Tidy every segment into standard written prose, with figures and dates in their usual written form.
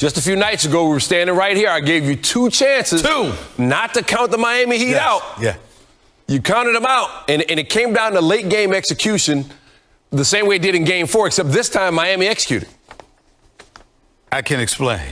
Just a few nights ago, we were standing right here. I gave you 2 chances. 2. Not to count the Miami Heat out. Yeah. You counted them out, and it came down to late game execution the same way it did in Game 4, except this time Miami executed. I can't explain.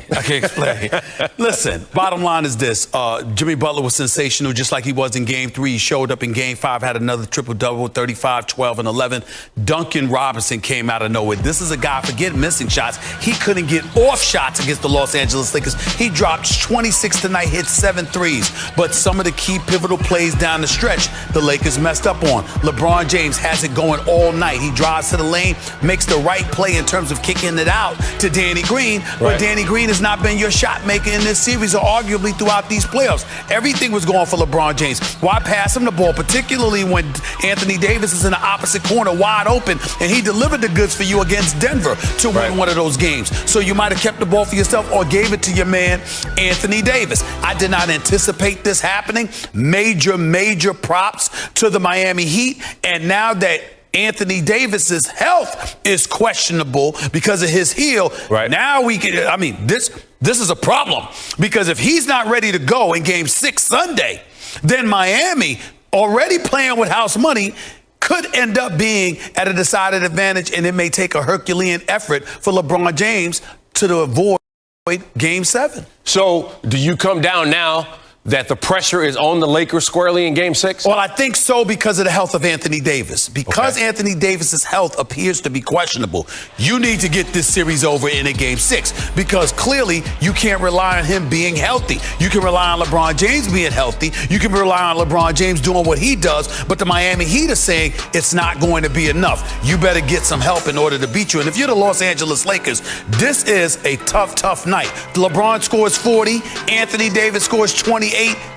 Listen, bottom line is this. Jimmy Butler was sensational, just like he was in Game 3. He showed up in Game 5, had another triple-double, 35, 12, and 11. Duncan Robinson came out of nowhere. This is a guy, forget missing shots. He couldn't get off shots against the Los Angeles Lakers. He dropped 26 tonight, hit 7 threes. But some of the key pivotal plays down the stretch, the Lakers messed up on. LeBron James has it going all night. He drives to the lane, makes the right play in terms of kicking it out to Danny Green. Right. But Danny Green has not been your shot maker in this series or arguably throughout these playoffs. Everything was going for LeBron James. Why pass him the ball, particularly when Anthony Davis is in the opposite corner wide open and he delivered the goods for you against Denver to win one of those games. So you might have kept the ball for yourself or gave it to your man, Anthony Davis. I did not anticipate this happening. Major props to the Miami Heat. And now that Anthony Davis's health is questionable because of his heel. Right. Now this is a problem because if he's not ready to go in Game 6 Sunday, then Miami, already playing with house money, could end up being at a decided advantage, and it may take a Herculean effort for LeBron James to avoid Game 7. So do you come down now that the pressure is on the Lakers squarely in Game 6? Well, I think so because of the health of Anthony Davis. Because Anthony Davis's health appears to be questionable, you need to get this series over in a Game 6 because clearly you can't rely on him being healthy. You can rely on LeBron James being healthy. You can rely on LeBron James doing what he does, but the Miami Heat are saying it's not going to be enough. You better get some help in order to beat you. And if you're the Los Angeles Lakers, this is a tough night. LeBron scores 40, Anthony Davis scores 28,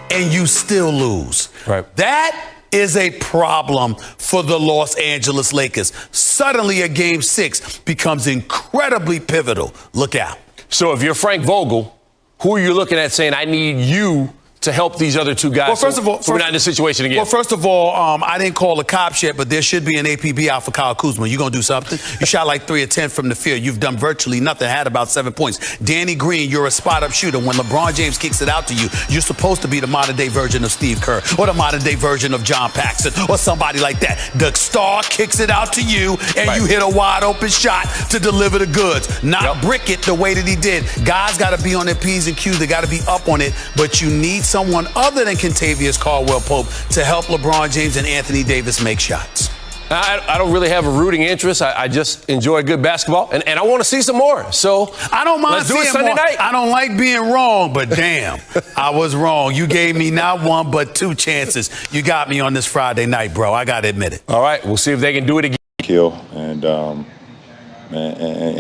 and you still lose. Right. That is a problem for the Los Angeles Lakers. Suddenly a Game 6 becomes incredibly pivotal. Look out. So if you're Frank Vogel, who are you looking at saying, I need you to help these other 2 guys? Well, first of all, we're not in this situation again. Well, first of all, I didn't call the cops yet, but there should be an APB out for Kyle Kuzma. You gonna do something? You shot like 3 of 10 from the field. You've done virtually nothing. Had about 7 points. Danny Green, you're a spot-up shooter. When LeBron James kicks it out to you, you're supposed to be the modern-day version of Steve Kerr or the modern-day version of John Paxson or somebody like that. The star kicks it out to you, and you hit a wide-open shot to deliver the goods. Not brick it the way that he did. Guys got to be on their P's and Q's. They got to be up on it, but you need someone other than Kentavious Caldwell-Pope to help LeBron James and Anthony Davis make shots. I don't really have a rooting interest. I just enjoy good basketball, and I want to see some more. So I don't mind let's do it seeing Sunday more. night. I don't like being wrong, but damn, I was wrong. You gave me not 1 but 2 chances. You got me on this Friday night, bro. I got to admit it. All right, we'll see if they can do it again. Kill and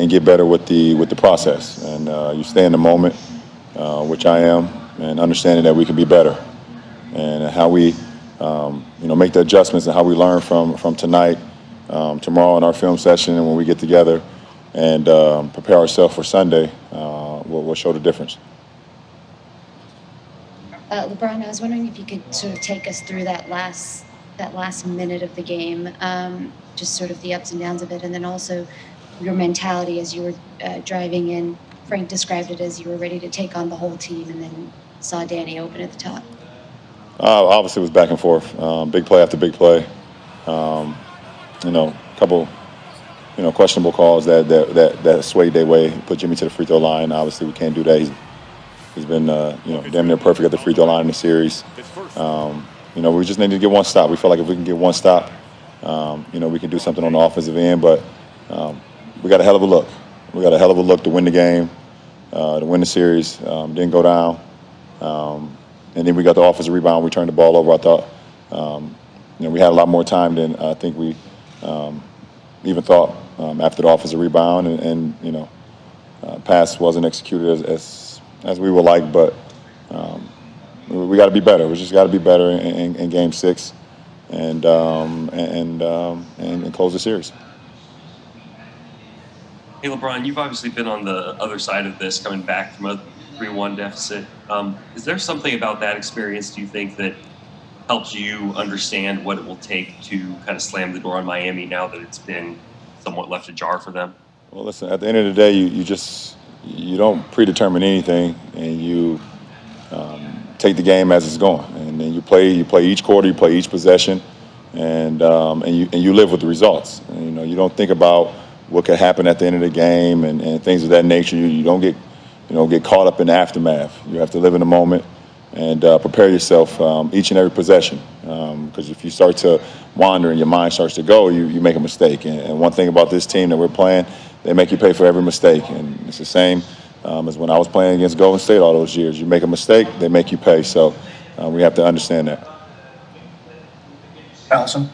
get better with the process, and you stay in the moment, which I am, and understanding that we can be better. And how we, make the adjustments and how we learn from tonight, tomorrow in our film session, and when we get together and prepare ourselves for Sunday, we'll show the difference. LeBron, I was wondering if you could sort of take us through that last minute of the game, just sort of the ups and downs of it, and then also your mentality as you were driving in. Frank described it as you were ready to take on the whole team, and then saw Danny open at the top. Obviously, it was back and forth, big play after big play. Couple, questionable calls that swayed their way, put Jimmy to the free throw line. Obviously, we can't do that. He's been, damn near perfect at the free throw line in the series. We just need to get one stop. We feel like if we can get one stop, we can do something on the offensive end. But we got a hell of a look. We got a hell of a look to win the game, to win the series. Didn't go down. And then we got the offensive rebound. We turned the ball over. I thought, we had a lot more time than I think we even thought after the offensive rebound. And pass wasn't executed as we would like. But we got to be better. We just got to be better in Game 6 and close the series. Hey, LeBron, you've obviously been on the other side of this, coming back from a 3-1 deficit. Is there something about that experience, do you think, that helps you understand what it will take to kind of slam the door on Miami now that it's been somewhat left ajar for them? Well, listen, at the end of the day, you just you don't predetermine anything, and you take the game as it's going, and then you play each quarter, you play each possession, and you live with the results. And, you don't think about what could happen at the end of the game and things of that nature. You don't get caught up in the aftermath. You have to live in the moment and prepare yourself each and every possession. Because if you start to wander and your mind starts to go, you make a mistake. And one thing about this team that we're playing, they make you pay for every mistake. And it's the same as when I was playing against Golden State all those years. You make a mistake, they make you pay. So we have to understand that. Allison?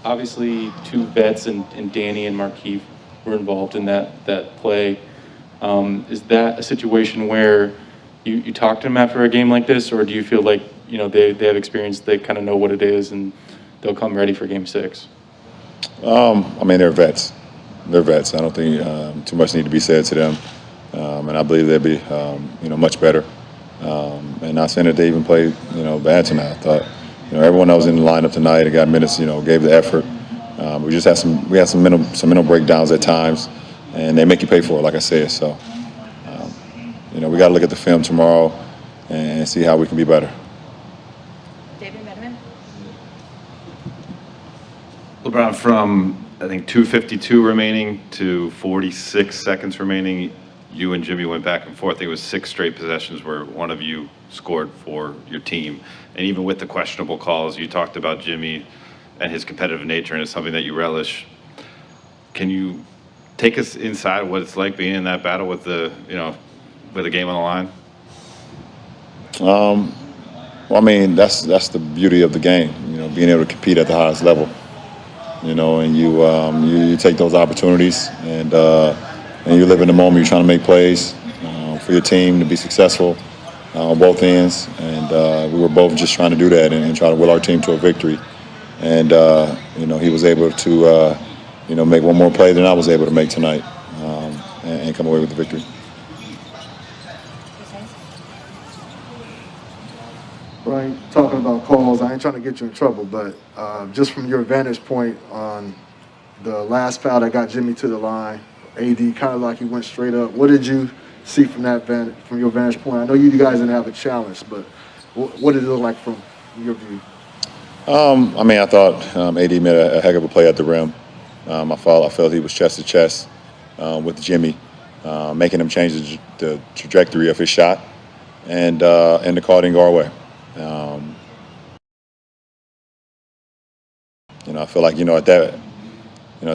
Obviously, two vets and Danny and Markieff were involved in that play. Is that a situation where you talk to them after a game like this, or do you feel like they have experience, they kind of know what it is, and they'll come ready for Game 6? I mean, they're vets. They're vets. I don't think too much need to be said to them, and I believe they'll be much better. And not saying that they even played bad tonight. I thought everyone that was in the lineup tonight and got minutes gave the effort. We just had some mental breakdowns at times, and they make you pay for it, like I said. So we got to look at the film tomorrow and see how we can be better. LeBron, from I think 2:52 remaining to 46 seconds remaining, you and Jimmy went back and forth. I think it was 6 straight possessions where one of you scored for your team. And even with the questionable calls, you talked about Jimmy and his competitive nature, and it's something that you relish. Can you take us inside what it's like being in that battle with the game on the line? Well, I mean, that's the beauty of the game, being able to compete at the highest level. And you take those opportunities, and you live in the moment. You're trying to make plays for your team to be successful on both ends, and we were both just trying to do that and try to will our team to a victory. And he was able to make one more play than I was able to make tonight, and come away with the victory. Right, talking about calls, I ain't trying to get you in trouble, but just from your vantage point on the last foul that got Jimmy to the line, AD kind of like he went straight up. What did you see from your vantage point? I know you guys didn't have a challenge, but what did it look like from your view? I mean, I thought AD made a heck of a play at the rim. I felt he was chest to chest with Jimmy, making him change the trajectory of his shot, and the call didn't go our way. I feel like at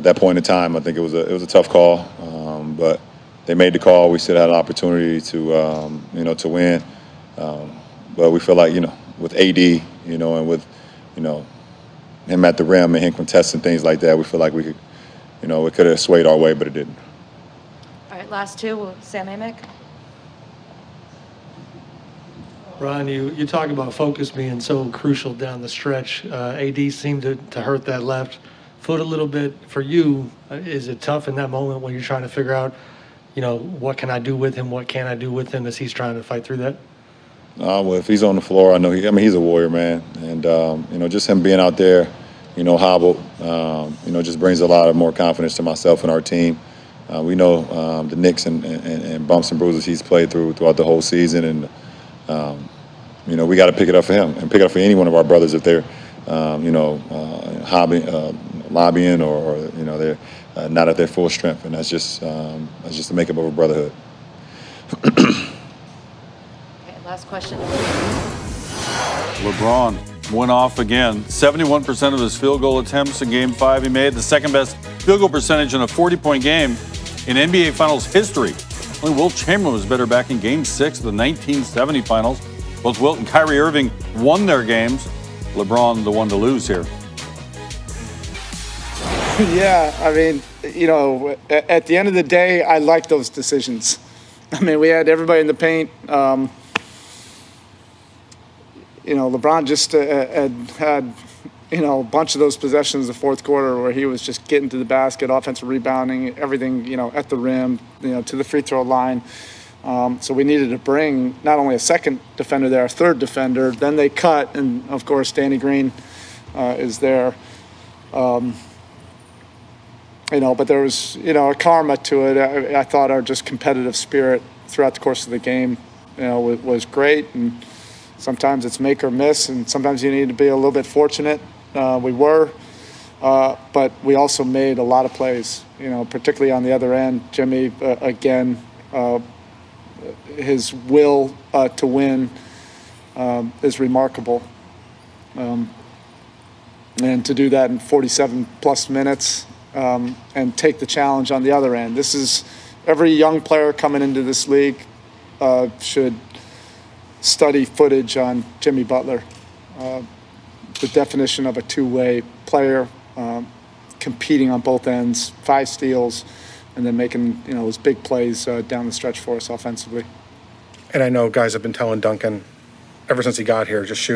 that point in time, I think it was a tough call, but they made the call. We still had an opportunity to to win, but we feel like with AD and with him at the rim and him contesting things like that, we feel like we could it could have swayed our way, but it didn't. All right, last two. Sam Amick. Ron, you talk about focus being so crucial down the stretch. AD seemed to hurt that left foot a little bit. For you, is it tough in that moment when you're trying to figure out, what can I do with him? What can't I do with him as he's trying to fight through that? Well, if he's on the floor, I know he's a warrior, man. And, just him being out there, hobbled, just brings a lot of more confidence to myself and our team. We know the nicks and bumps and bruises he's played throughout the whole season, and we got to pick it up for him and pick it up for any one of our brothers if they're, lobbying or they're not at their full strength, and that's just the makeup of a brotherhood. Okay, last question. LeBron went off again. 71% of his field goal attempts in Game 5 he made, the second best field goal percentage in a 40-point game in NBA Finals history. Only Wilt Chamberlain was better back in Game 6 of the 1970 Finals. Both Wilt and Kyrie Irving won their games. LeBron, the one to lose here. Yeah, I mean, at the end of the day, I like those decisions. I mean, we had everybody in the paint. LeBron just had a bunch of those possessions in the fourth quarter where he was just getting to the basket, offensive rebounding, everything, at the rim, to the free throw line. So we needed to bring not only a second defender there, a third defender. Then they cut, and of course, Danny Green is there. but there was, a karma to it. I thought our just competitive spirit throughout the course of the game, was great. And sometimes it's make or miss, and sometimes you need to be a little bit fortunate. We were, but we also made a lot of plays, particularly on the other end. Jimmy, again, his will to win is remarkable. And to do that in 47 plus minutes and take the challenge on the other end. This is every young player coming into this league should study footage on Jimmy Butler. The definition of a two-way player, competing on both ends, 5 steals, and then making those big plays down the stretch for us offensively. And I know guys have been telling Duncan ever since he got here, just shoot.